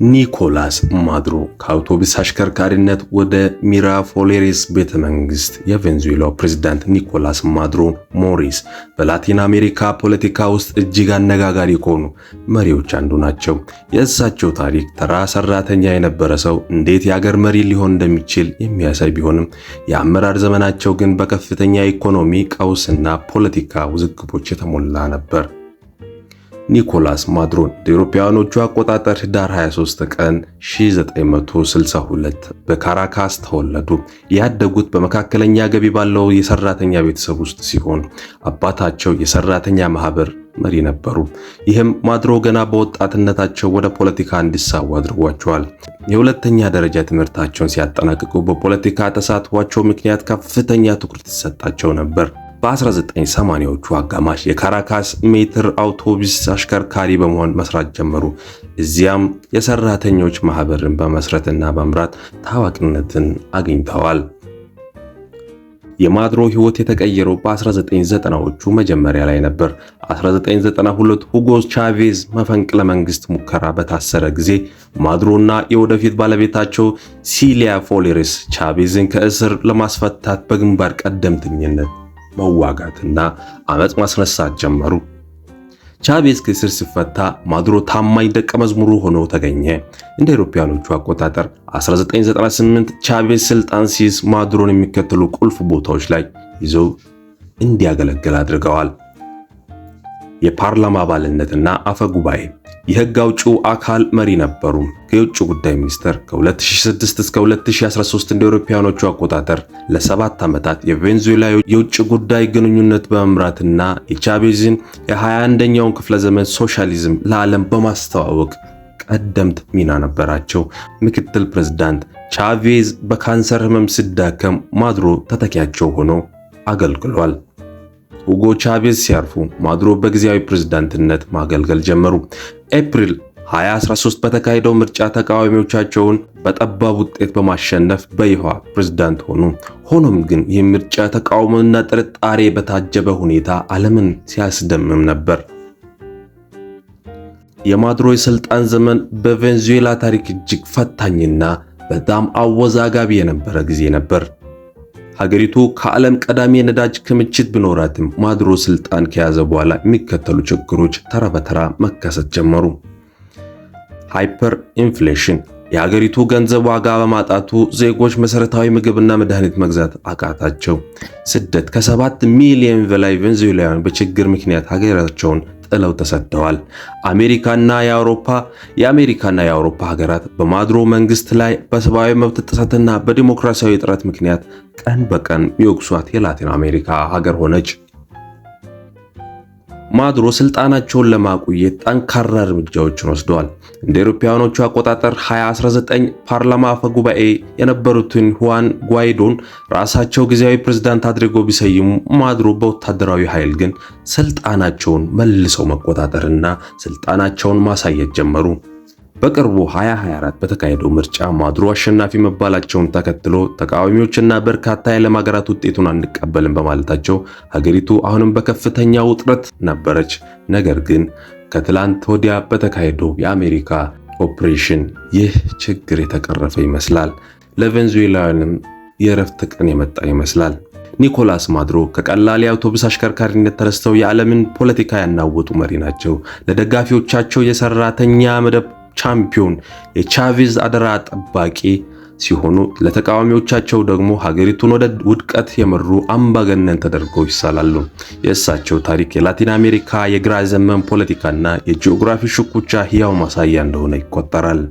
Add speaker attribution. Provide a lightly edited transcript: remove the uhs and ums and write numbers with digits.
Speaker 1: ኒኮላስ ማዱሮ ከአውቶቡስ አሽከርካሪነት ወደ ሚራፎሌሬስ ቤተመንግስት። የቬንዙዌላው ፕሬዝዳንት ኒኮላስ ማዱሮ ሞሪስ በላቲን አሜሪካ ፖለቲካ ውስጥ እጅግ አነጋጋሪ ከሆኑ መሪዎች አንዱ ናቸው። የእሳቸው ታሪክ ተራ ሰራተኛ የነበረ ሰው እንዴት የአገር መሪ ሊሆን እንደሚችል የሚያሳይ ቢሆንም የአመራር ዘመናቸው ግን በከፍተኛ ኢኮኖሚ ቀውስና ፖለቲካ ውዝግቦች የተሞላ ነበር። ኒኮላስ ማዱሮ በአውሮፓውያኖቹ አቆጣጠር ህዳር 23 ቀን 1962 በካራካስ ተወለዱ። ያደጉት በመካከለኛ ገቢ ባለው የሰራተኛ ቤተሰብ ውስጥ ሲሆን አባታቸው የሰራተኛ ማህበር መሪ ነበሩ። ይህም ማዱሮ ገና በወጣትነታቸው ወደ ፖለቲካ እንዲሳቡ አድርጓቸዋል። የሁለተኛ ደረጃ ትምህርታቸውን ሲያጠናቅቁ በፖለቲካ ተሳትፏቸው ምክንያት ከፍተኛ ትኩረት ይሰጣቸው ነበር። በ1980ዎቹ አጋማሽ የካራካስ ሜትር አውቶቡስ አሽከርካሪ በመሆን መስራት ጀመሩ። እዚያም የሰራተኞች ማህበርን በመስረትና በመምራት ታዋቂነትን አግኝተዋል። የማዱሮ ህይወት የተቀየረው በ1990ዎቹ መጀመሪያ ላይ ነበር። 1992 ሁጎ ቻቬዝ መፈንቅለ መንግስት ሙከራ በታሰረ ጊዜ ማዱሮና የወደፊት ባለቤታቸው ሲሊያ ፎሌሬስ ቻቬዝን ከእስር ለማስፈታት በግንባር ቀደምተኝነት መዋጋትና አመጽ ማስነሳት ጀመሩ። ቻቬዝ ከእስር ሲፈታ ማዱሮ ታማኝ ደቀ መዝሙሩ ሆኖ ተገኘ። እንደ አውሮፓውያኖቹ አቆጣጠር 1998 ቻቬዝ ስልጣን ሲይዝ ማዱሮን የሚከተሉ ቁልፍ ቦታዎች ላይ ይዘው እንዲያገለግል አድርገዋል። የፓርላማ አባልነትና አፈ ጉባኤ፣ የህግ አውጪው አካል መሪ ነበሩ። ከውጭ ጉዳይ ሚኒስተር ከ2006 እስከ 2013 እንደ አውሮፓውያኖቹ አቆጣጠር ለ7 ዓመታት የቬንዙዌላ የውጭ ጉዳይ ግንኙነት በመምራትና የቻቬዝን የ21ኛው ክፍለ ዘመን ሶሻሊዝም ለዓለም በማስተዋወቅ ቀደምት ሚና ነበራቸው። ምክትል ፕሬዝዳንት ቻቬዝ በካንሰር ህመም ሲዳከም ማዱሮ ተተኪያቸው ሆኖ አገልግሏል። ሁጎ ቻቬዝ ሲያርፉ ማዱሮ በጊዜያዊ ፕሬዝዳንትነት ማገልገል ጀመሩ። ኤፕሪል 2013 በተካሄደው ምርጫ ተቃዋሚዎቻቸውን በጠባብ ውጤት በማሸነፍ በይፋ ፕሬዝዳንት ሆኑ። ሆኖም ግን ይህ ምርጫ ተቃውሞና ጥርጣሬ በታጀበ ሁኔታ ዓለምን ሲያስደምም ነበር። የማዱሮ የስልጣን ዘመን በቬንዙዌላ ታሪክ እጅግ ፈታኝና በጣም አወዛጋቢ የነበረ ጊዜ ነበር። ሀገሪቱ ከዓለም ቀዳሚ የነዳጅ ክምችት ቢኖራትም ማዱሮ ስልጣን ከያዘ በኋላ የሚከተሉ ችግሮች ተራ በተራ መከሰት ጀመሩ። ሃይፐር ኢንፍሌሽን፣ የሀገሪቱ ገንዘብ ዋጋ በማጣቱ ዜጎች መሰረታዊ ምግብና መድኃኒት መግዛት አቃታቸው። ስደት፣ ከ7 ሚሊዮን በላይ ቬንዙዌላውያን በችግር ምክንያት ሀገራቸውን ጥለው ተሰደዋል። የአሜሪካና የአውሮፓ ሀገራት በማዱሮ መንግስት ላይ በሰብአዊ መብት ጥሰትና በዲሞክራሲያዊ እጥረት ምክንያት ቀን በቀን የሚወቅሷት የላቲን አሜሪካ ሀገር ሆነች። ማዱሮ ስልጣናቸውን ለማቆየት ጠንካራ እርምጃዎችን ወስደዋል። እንደ አውሮፓውያኖቹ አቆጣጠር 2019 ፓርላማ አፈ ጉባኤ የነበሩትን ሁዋን ጓይዶን ራሳቸው ጊዜያዊ ፕሬዝዳንት አድርገው ቢሰይሙ ማዱሮ በወታደራዊ ኃይል ግን ስልጣናቸውን መልሰው መቆጣጠርና ስልጣናቸውን ማሳየት ጀመሩ። በቅርቡ 2024 በተካሄደው ምርጫ ማዱሮ አሸናፊ መባላቸውን ተከትሎ ተቃዋሚዎችና በርካታ የዓለም ሀገራት ውጤቱን አንቀበልም በማለታቸው ሀገሪቱ አሁንም በከፍተኛ ውጥረት ነበረች። ነገር ግን ከትላንት ወዲያ በተካሄደው የአሜሪካ ኦፕሬሽን ይህ ችግር የተቀረፈ ይመስላል። ለቬንዙዌላውያንም የእረፍት ቀን የመጣ ይመስላል። ኒኮላስ ማዱሮ ከቀላል የአውቶቡስ አሽከርካሪነት ተነስተው የዓለምን ፖለቲካ ያናወጡ መሪ ናቸው። ለደጋፊዎቻቸው የሰራተኛ መደብ ቻምፒዮን፣ የቻቬዝ አደራ ጠባቂ ሲሆኑ ለተቃዋሚዎቻቸው ደግሞ ሀገሪቱን ወደ ውድቀት የመሩ አምባገነን ተደርገው ይሳላሉ። የእሳቸው ታሪክ የላቲን አሜሪካ የግራ ዘመን ፖለቲካና የጂኦግራፊ ሽኩቻ ሕያው ማሳያ እንደሆነ ይቆጠራል።